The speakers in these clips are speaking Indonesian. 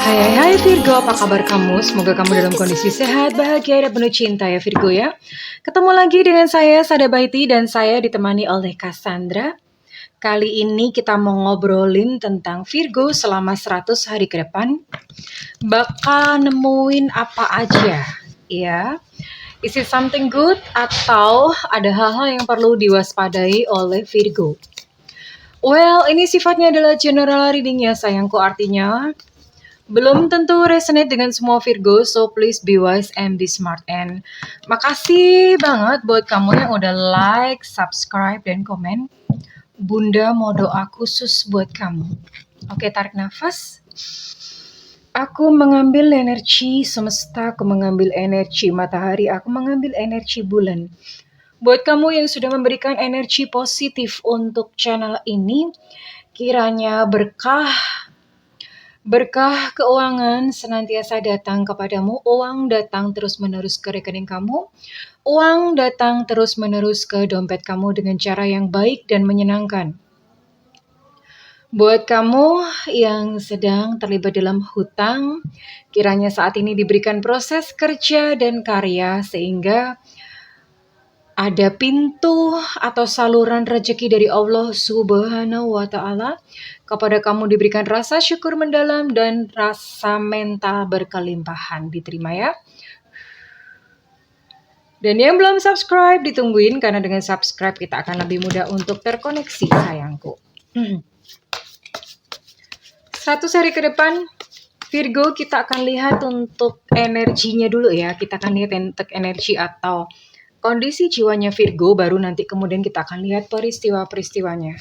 Hai Virgo, apa kabar kamu? Semoga kamu dalam kondisi sehat, bahagia, dan penuh cinta ya Virgo ya. Ketemu lagi dengan saya, Sada Baiti, dan saya ditemani oleh Cassandra. Kali ini kita mau ngobrolin tentang Virgo selama 100 hari ke depan. Bakal nemuin apa aja ya. Is it something good atau ada hal-hal yang perlu diwaspadai oleh Virgo? Well, ini sifatnya adalah general reading ya sayangku, artinya belum tentu resonate dengan semua Virgo, so please be wise and be smart. And makasih banget buat kamu yang udah like, subscribe, dan komen. Bunda mau doa khusus buat kamu. Oke, tarik nafas. Aku mengambil energi semesta, aku mengambil energi matahari, aku mengambil energi bulan. Buat kamu yang sudah memberikan energi positif untuk channel ini, kiranya berkah keuangan senantiasa datang kepadamu, uang datang terus-menerus ke rekening kamu, uang datang terus-menerus ke dompet kamu dengan cara yang baik dan menyenangkan. Buat kamu yang sedang terlibat dalam hutang, kiranya saat ini diberikan proses kerja dan karya sehingga ada pintu atau saluran rezeki dari Allah Subhanahu wa Ta'ala. Kepada kamu diberikan rasa syukur mendalam dan rasa mental berkelimpahan. Diterima ya. Dan yang belum subscribe ditungguin, karena dengan subscribe kita akan lebih mudah untuk terkoneksi sayangku. 100 hari ke depan Virgo, kita akan lihat untuk energinya dulu ya. Kita akan lihat untuk energi atau kondisi jiwanya Virgo, baru nanti kemudian kita akan lihat peristiwa-peristiwanya.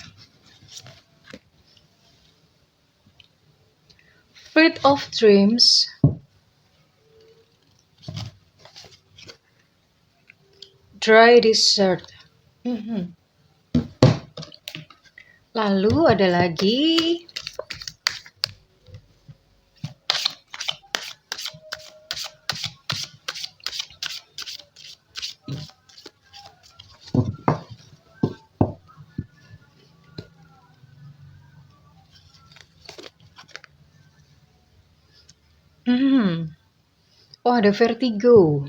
Fleet of Dreams, Dry Desert. Lalu ada lagi oh, ada Vertigo.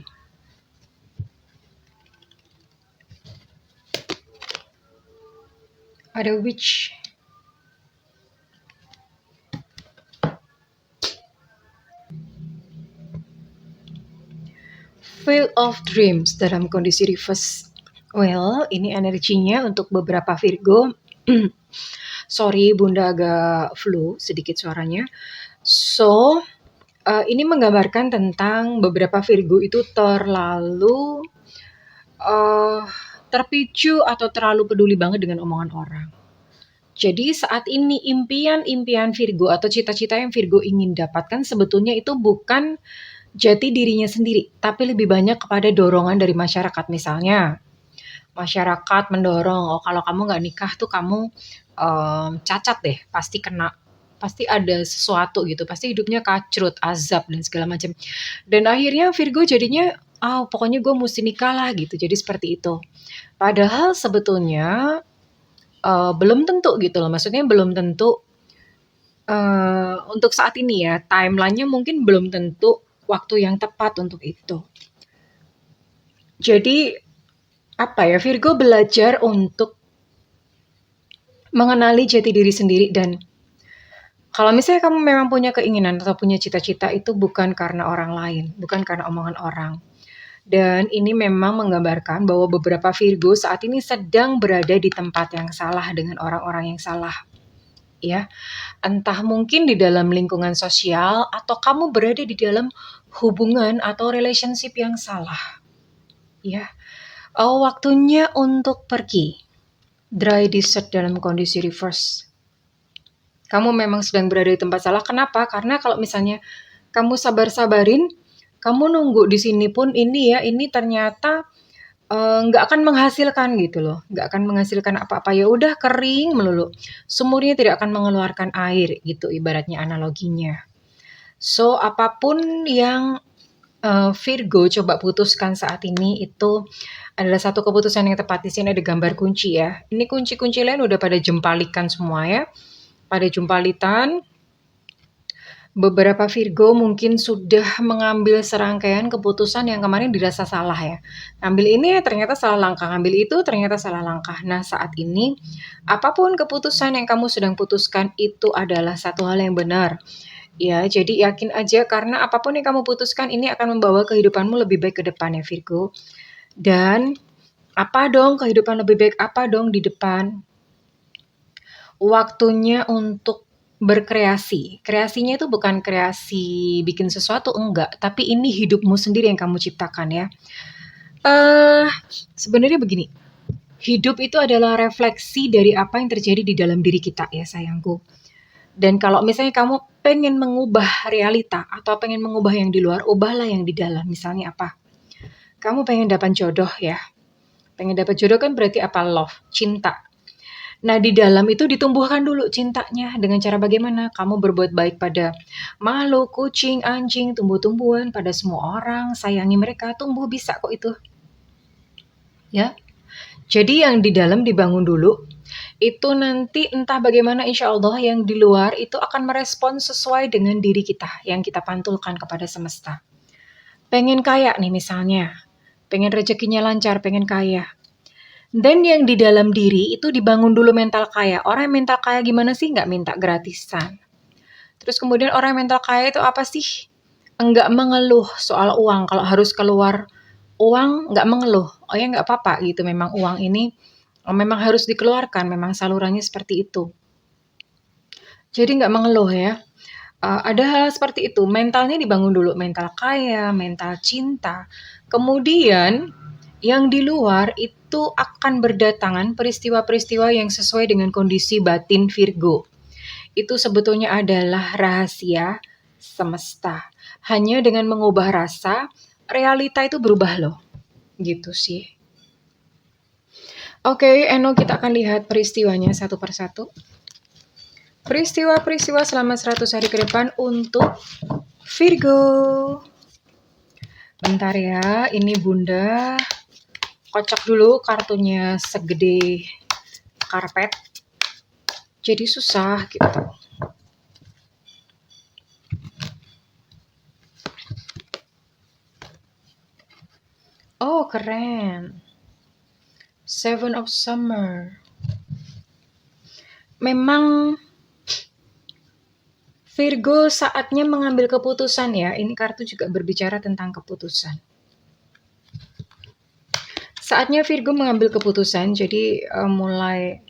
Ada Witch. Field of Dreams dalam kondisi reverse. Well, ini energinya untuk beberapa Virgo. Sorry, Bunda agak flu sedikit suaranya. So, ini menggambarkan tentang beberapa Virgo itu terlalu terpicu atau terlalu peduli banget dengan omongan orang. Jadi saat ini impian-impian Virgo atau cita-cita yang Virgo ingin dapatkan sebetulnya itu bukan jati dirinya sendiri, tapi lebih banyak kepada dorongan dari masyarakat. Misalnya, masyarakat mendorong, oh kalau kamu nggak nikah tuh kamu cacat deh, pasti ada sesuatu gitu, pasti hidupnya kacrut, azab, dan segala macam. Dan akhirnya Virgo jadinya, pokoknya gue mesti nikah lah gitu, jadi seperti itu. Padahal sebetulnya belum tentu gitu loh, maksudnya belum tentu untuk saat ini ya, timeline-nya mungkin belum tentu waktu yang tepat untuk itu. Jadi Virgo belajar untuk mengenali jati diri sendiri, dan kalau misalnya kamu memang punya keinginan atau punya cita-cita, itu bukan karena orang lain, bukan karena omongan orang. Dan ini memang menggambarkan bahwa beberapa Virgo saat ini sedang berada di tempat yang salah dengan orang-orang yang salah. Ya, entah mungkin di dalam lingkungan sosial atau kamu berada di dalam hubungan atau relationship yang salah. Ya, waktunya untuk pergi. Dry Desert dalam kondisi reverse. Kamu memang sedang berada di tempat salah. Kenapa? Karena kalau misalnya kamu sabar-sabarin, kamu nunggu di sini pun ini ternyata nggak akan menghasilkan gitu loh, nggak akan menghasilkan apa-apa, ya udah kering melulu, sumurnya tidak akan mengeluarkan air gitu ibaratnya analoginya. So apapun yang Virgo coba putuskan saat ini itu adalah satu keputusan yang tepat. Di sini ada gambar kunci ya, ini kunci-kunci lain udah pada jempalikan semua ya, pada jempalitan. Beberapa Virgo mungkin sudah mengambil serangkaian keputusan yang kemarin dirasa salah ya. Ngambil ini ternyata salah langkah, ngambil itu ternyata salah langkah. Nah, saat ini apapun keputusan yang kamu sedang putuskan itu adalah satu hal yang benar. Ya, jadi yakin aja karena apapun yang kamu putuskan ini akan membawa kehidupanmu lebih baik ke depan ya Virgo. Dan apa dong kehidupan lebih baik apa dong di depan? Waktunya untuk berkreasi. Kreasinya itu bukan kreasi bikin sesuatu, enggak. Tapi ini hidupmu sendiri yang kamu ciptakan ya. Sebenarnya begini, hidup itu adalah refleksi dari apa yang terjadi di dalam diri kita ya sayangku. Dan kalau misalnya kamu pengen mengubah realita atau pengen mengubah yang di luar, ubahlah yang di dalam. Misalnya apa? Kamu pengen dapat jodoh ya. Pengen dapat jodoh kan berarti apa? Love, cinta. Nah, di dalam itu ditumbuhkan dulu cintanya dengan cara bagaimana? Kamu berbuat baik pada makhluk, kucing, anjing, tumbuh-tumbuhan, pada semua orang, sayangi mereka, tumbuh bisa kok itu. Ya. Jadi yang di dalam dibangun dulu, itu nanti entah bagaimana insya Allah yang di luar itu akan merespon sesuai dengan diri kita yang kita pantulkan kepada semesta. Pengen kaya nih misalnya, pengen rezekinya lancar, pengen kaya. Dan yang di dalam diri itu dibangun dulu mental kaya. Orang yang mental kaya gimana sih? Nggak minta gratisan. Terus kemudian orang yang mental kaya itu apa sih? Enggak mengeluh soal uang. Kalau harus keluar uang, nggak mengeluh. Oh ya nggak apa-apa gitu. Memang uang ini memang harus dikeluarkan. Memang salurannya seperti itu. Jadi nggak mengeluh ya. Ada hal seperti itu. Mentalnya dibangun dulu. Mental kaya, mental cinta. Kemudian yang di luar itu akan berdatangan peristiwa-peristiwa yang sesuai dengan kondisi batin Virgo. Itu sebetulnya adalah rahasia semesta. Hanya dengan mengubah rasa, realita itu berubah loh. Gitu sih. Oke, Eno kita akan lihat peristiwanya satu persatu. Peristiwa-peristiwa selama 100 hari ke depan untuk Virgo. Bentar ya, ini Bunda kocok dulu kartunya segede karpet. Jadi susah gitu. Oh, keren. Seven of Summer. Memang Virgo saatnya mengambil keputusan ya. Ini kartu juga berbicara tentang keputusan. Saatnya Virgo mengambil keputusan, jadi mulai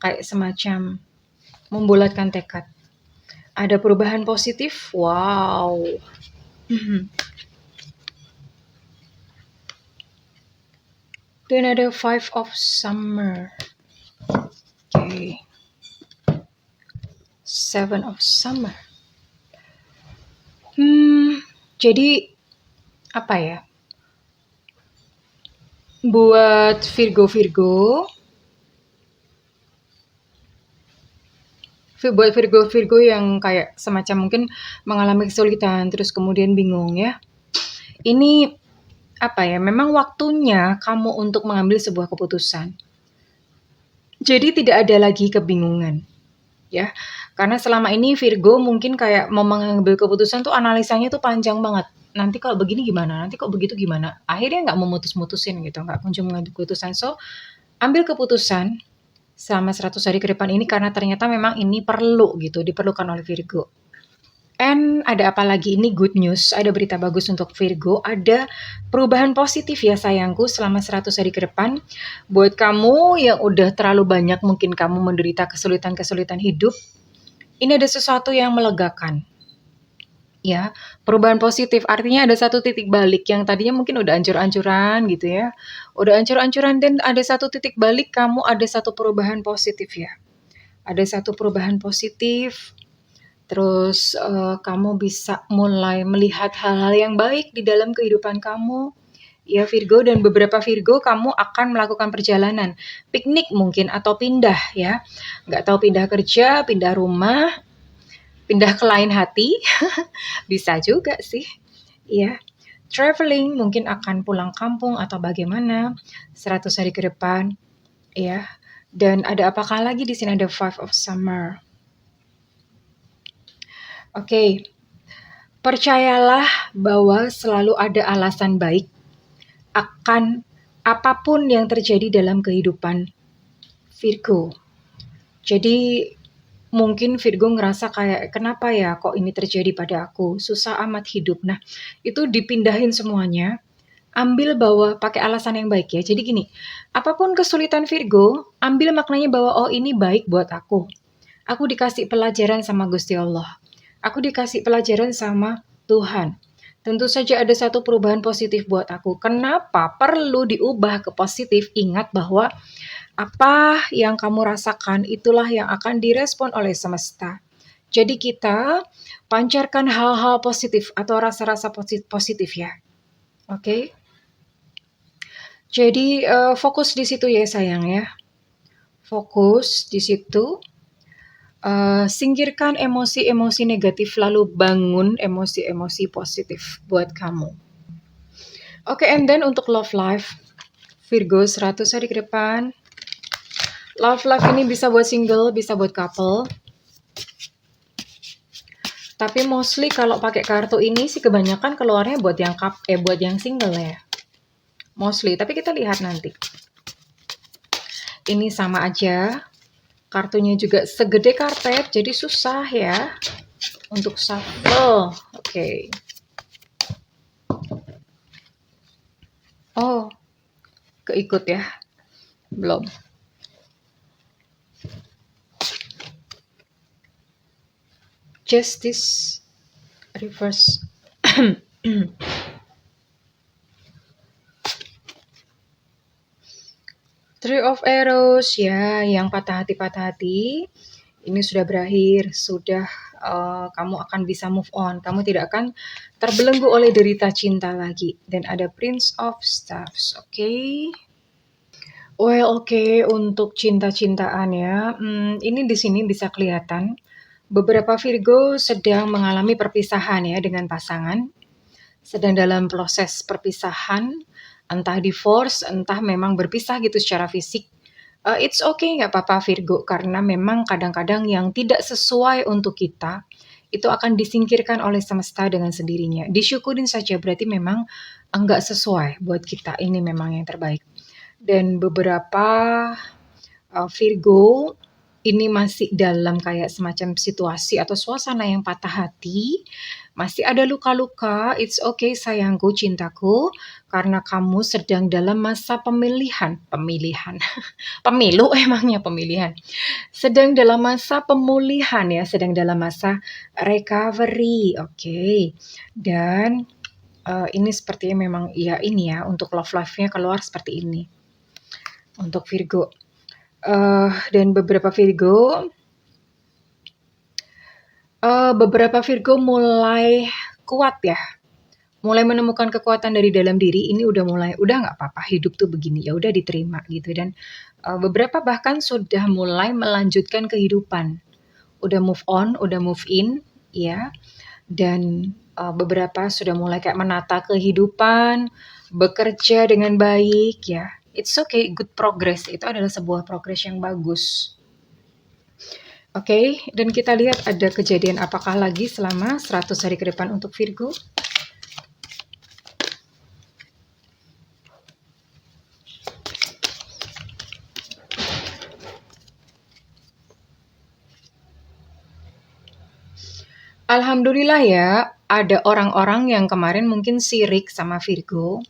kayak semacam membulatkan tekad. Ada perubahan positif, wow. Dan ada Five of Summer. Oke. Seven of Summer. Jadi apa ya? Buat Virgo yang kayak semacam mungkin mengalami kesulitan terus kemudian bingung ya. Ini apa ya? Memang waktunya kamu untuk mengambil sebuah keputusan. Jadi tidak ada lagi kebingungan. Ya. Karena selama ini Virgo mungkin kayak mau mengambil keputusan tuh analisanya tuh panjang banget. Nanti kalau begini gimana? Nanti kok begitu gimana? Akhirnya nggak memutus-mutusin gitu, nggak kunjung mengambil keputusan. So, ambil keputusan selama 100 hari ke depan ini karena ternyata memang ini perlu gitu, diperlukan oleh Virgo. And ada apa lagi? Ini good news, ada berita bagus untuk Virgo, ada perubahan positif ya sayangku selama 100 hari ke depan. Buat kamu yang udah terlalu banyak mungkin kamu menderita kesulitan-kesulitan hidup, ini ada sesuatu yang melegakan. Ya, perubahan positif artinya ada satu titik balik yang tadinya mungkin udah ancur-ancuran gitu ya. Udah ancur-ancuran dan ada satu titik balik kamu ada satu perubahan positif ya. Ada satu perubahan positif. Terus kamu bisa mulai melihat hal-hal yang baik di dalam kehidupan kamu. Ya Virgo dan beberapa Virgo kamu akan melakukan perjalanan. Piknik mungkin atau pindah ya. Nggak tahu pindah kerja, pindah rumah, pindah ke lain hati. Bisa juga sih. Ya. Traveling mungkin akan pulang kampung atau bagaimana 100 hari ke depan. Ya. Dan ada apakah lagi di sini ada Five of Summer. Oke, Percayalah bahwa selalu ada alasan baik akan apapun yang terjadi dalam kehidupan Virgo. Jadi mungkin Virgo ngerasa kayak, kenapa ya kok ini terjadi pada aku? Susah amat hidup. Nah, itu dipindahin semuanya. Ambil bahwa pakai alasan yang baik ya. Jadi gini, apapun kesulitan Virgo, ambil maknanya bahwa oh ini baik buat aku. Aku dikasih pelajaran sama Gusti Allah. Aku dikasih pelajaran sama Tuhan. Tentu saja ada satu perubahan positif buat aku. Kenapa perlu diubah ke positif? Ingat bahwa apa yang kamu rasakan itulah yang akan direspon oleh semesta. Jadi kita pancarkan hal-hal positif atau rasa-rasa positif ya. Oke. Jadi fokus di situ ya sayang ya. Fokus di situ. Singkirkan emosi-emosi negatif lalu bangun emosi-emosi positif buat kamu. Oke, and then untuk love life Virgo 100 hari ke depan. Love life ini bisa buat single, bisa buat couple. Tapi mostly kalau pakai kartu ini sih kebanyakan keluarnya buat yang single ya. Mostly, tapi kita lihat nanti. Ini sama aja. Kartunya juga segede karpet, jadi susah ya untuk shuffle. Oke. Oh, keikut ya? Belum. Justice reverse. Three of Arrows ya, yang patah hati. Ini sudah berakhir, sudah kamu akan bisa move on. Kamu tidak akan terbelenggu oleh derita cinta lagi. Dan ada Prince of Staffs, oke? Well, oke, untuk cinta-cintaan ya. Ini di sini bisa kelihatan beberapa Virgo sedang mengalami perpisahan ya dengan pasangan. Sedang dalam proses perpisahan, entah divorce, entah memang berpisah gitu secara fisik. It's okay, nggak apa-apa Virgo, karena memang kadang-kadang yang tidak sesuai untuk kita, itu akan disingkirkan oleh semesta dengan sendirinya. Disyukurin saja, berarti memang enggak sesuai buat kita, ini memang yang terbaik. Dan beberapa Virgo ini masih dalam kayak semacam situasi atau suasana yang patah hati, masih ada luka-luka. It's okay sayangku, cintaku, karena kamu sedang dalam masa pemilihan. Pemilu emangnya pemilihan. Sedang dalam masa pemulihan ya, sedang dalam masa recovery. Oke. Dan ini sepertinya memang ya ini ya, untuk love life-nya keluar seperti ini. Untuk Virgo. Dan beberapa Virgo mulai kuat ya, mulai menemukan kekuatan dari dalam diri. Ini udah nggak apa-apa, hidup tuh begini, ya udah diterima gitu. Dan beberapa bahkan sudah mulai melanjutkan kehidupan, udah move on, udah move in ya. Dan beberapa sudah mulai kayak menata kehidupan, bekerja dengan baik ya. It's okay, good progress. Itu adalah sebuah progress yang bagus. Oke, dan kita lihat ada kejadian apakah lagi selama 100 hari ke depan untuk Virgo. Alhamdulillah ya, ada orang-orang yang kemarin mungkin sirik sama Virgo.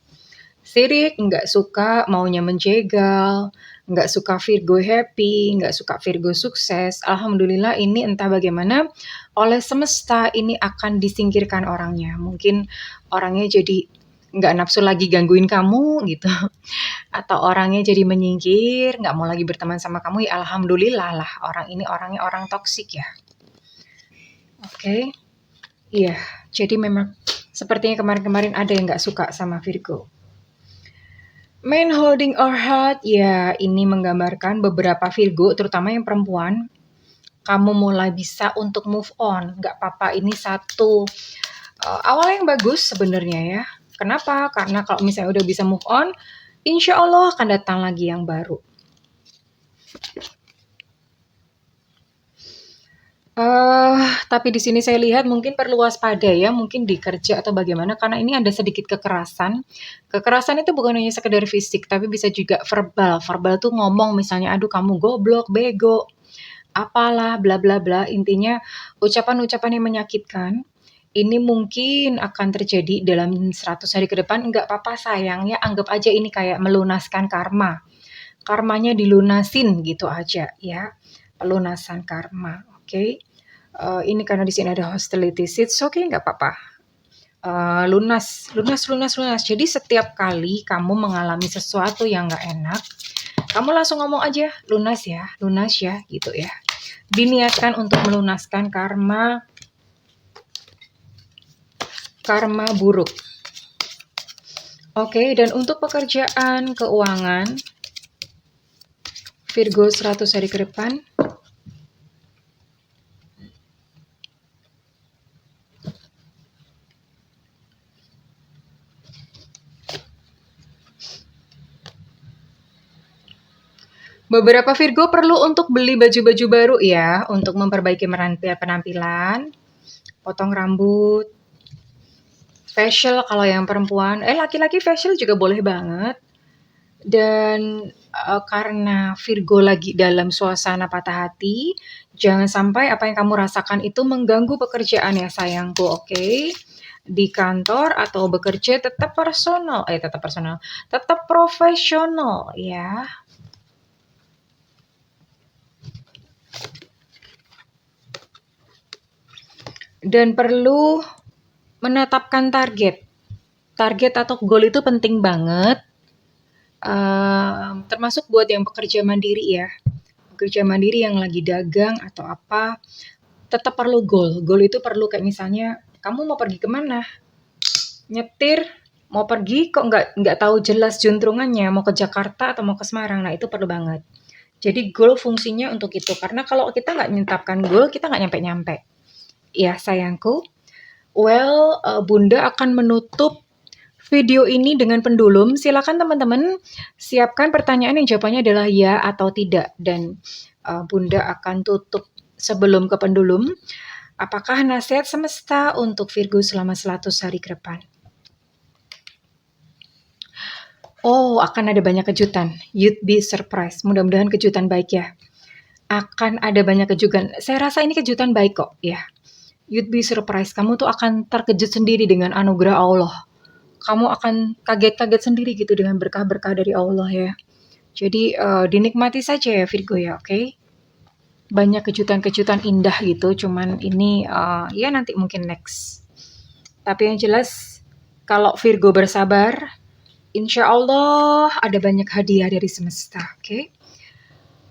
Sirik, nggak suka, maunya menjegal, nggak suka Virgo happy, nggak suka Virgo sukses. Alhamdulillah ini entah bagaimana oleh semesta ini akan disingkirkan orangnya. Mungkin orangnya jadi nggak nafsu lagi gangguin kamu gitu. Atau orangnya jadi menyingkir, nggak mau lagi berteman sama kamu. Ya alhamdulillah lah, orang ini orangnya orang toksik ya. Oke. Iya, jadi memang sepertinya kemarin-kemarin ada yang nggak suka sama Virgo. Man holding our heart, ya ini menggambarkan beberapa Virgo, terutama yang perempuan, kamu mulai bisa untuk move on. Nggak apa-apa, ini satu awal yang bagus sebenarnya ya. Kenapa? Karena kalau misalnya udah bisa move on, insya Allah akan datang lagi yang baru. Tapi di sini saya lihat mungkin perlu waspada ya, mungkin di kerja atau bagaimana, karena ini ada sedikit kekerasan. Kekerasan itu bukan hanya sekedar fisik, tapi bisa juga verbal. Verbal tuh ngomong misalnya, aduh kamu goblok, bego, apalah, bla bla bla. Intinya ucapan-ucapan yang menyakitkan. Ini mungkin akan terjadi dalam 100 hari ke depan, enggak apa-apa sayang ya, anggap aja ini kayak melunaskan karma. Karmanya dilunasin gitu aja ya, pelunasan karma, oke? Ini karena di sini ada hostility seeds, oke nggak apa-apa. Lunas, lunas, lunas, lunas. Jadi setiap kali kamu mengalami sesuatu yang nggak enak, kamu langsung ngomong aja, lunas ya, gitu ya. Diniatkan untuk melunaskan karma buruk. Oke, dan untuk pekerjaan, keuangan, Virgo 100 hari ke depan, beberapa Virgo perlu untuk beli baju-baju baru ya, untuk memperbaiki penampilan, potong rambut, facial kalau yang perempuan, laki-laki facial juga boleh banget. Dan karena Virgo lagi dalam suasana patah hati, jangan sampai apa yang kamu rasakan itu mengganggu pekerjaan ya sayangku, oke? Di kantor atau bekerja tetap tetap profesional ya. Dan perlu menetapkan target. Target atau goal itu penting banget. Termasuk buat yang pekerja mandiri ya. Pekerja mandiri yang lagi dagang atau apa, tetap perlu goal. Goal itu perlu kayak misalnya, kamu mau pergi kemana? Nyetir, mau pergi kok nggak tahu jelas juntrungannya, mau ke Jakarta atau mau ke Semarang. Nah itu perlu banget. Jadi goal fungsinya untuk itu. Karena kalau kita nggak menetapkan goal, kita nggak nyampe-nyampe. Ya sayangku. Well, Bunda akan menutup video ini dengan pendulum. Silakan teman-teman siapkan pertanyaan yang jawabannya adalah ya atau tidak. Dan Bunda akan tutup sebelum ke pendulum. Apakah nasihat semesta untuk Virgo selama 100 hari ke depan? Oh, akan ada banyak kejutan. You'd be surprised. Mudah-mudahan kejutan baik ya. Akan ada banyak kejutan. Saya rasa ini kejutan baik kok ya. You'd be surprised. Kamu tuh akan terkejut sendiri dengan anugerah Allah. Kamu akan kaget-kaget sendiri gitu dengan berkah-berkah dari Allah ya. Jadi dinikmati saja ya Virgo ya, oke? Banyak kejutan-kejutan indah gitu, cuman ini ya nanti mungkin next. Tapi yang jelas kalau Virgo bersabar, insya Allah ada banyak hadiah dari semesta, oke?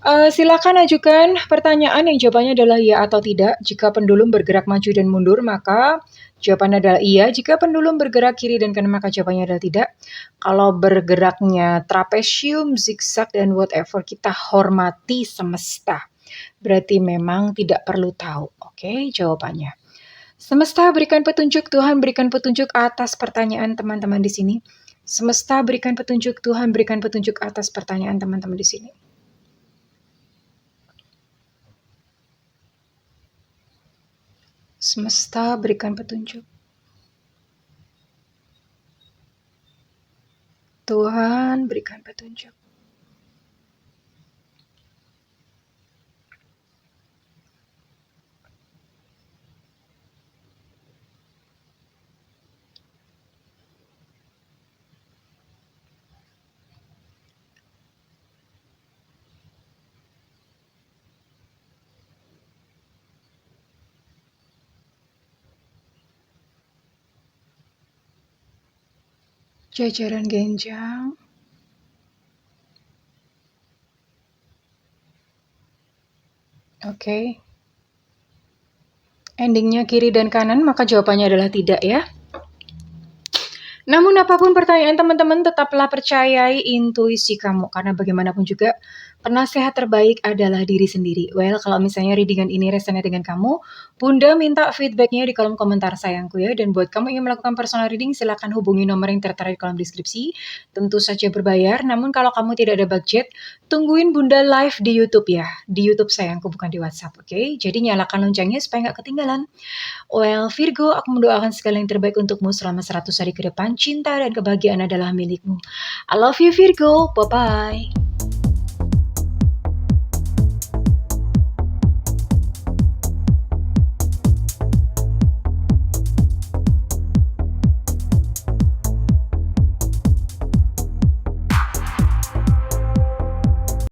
Silakan ajukan pertanyaan yang jawabannya adalah ya atau tidak. Jika pendulum bergerak maju dan mundur, maka jawabannya adalah iya. Jika pendulum bergerak kiri dan kanan, maka jawabannya adalah tidak. Kalau bergeraknya trapesium, zigzag, dan whatever, kita hormati semesta. Berarti memang tidak perlu tahu. Oke, jawabannya. Semesta berikan petunjuk, Tuhan berikan petunjuk atas pertanyaan teman-teman di sini. Semesta berikan petunjuk, Tuhan berikan petunjuk atas pertanyaan teman-teman di sini. Semesta berikan petunjuk. Tuhan berikan petunjuk. Jajaran genjang. Oke. Endingnya kiri dan kanan, maka jawabannya adalah tidak ya. Namun apapun pertanyaan teman-teman, tetaplah percayai intuisi kamu. Karena bagaimanapun juga, Penasehat terbaik adalah diri sendiri. Well, kalau misalnya readingan ini resonate dengan kamu, Bunda minta feedbacknya di kolom komentar sayangku ya. Dan buat kamu yang melakukan personal reading, silakan hubungi nomor yang tertera di kolom deskripsi. Tentu saja berbayar, namun kalau kamu tidak ada budget, tungguin Bunda live di YouTube ya. Di YouTube sayangku, bukan di WhatsApp, oke? Jadi nyalakan loncengnya supaya nggak ketinggalan. Well, Virgo, aku mendoakan segala yang terbaik untukmu selama 100 hari ke depan. Cinta dan kebahagiaan adalah milikmu. I love you, Virgo. Bye-bye.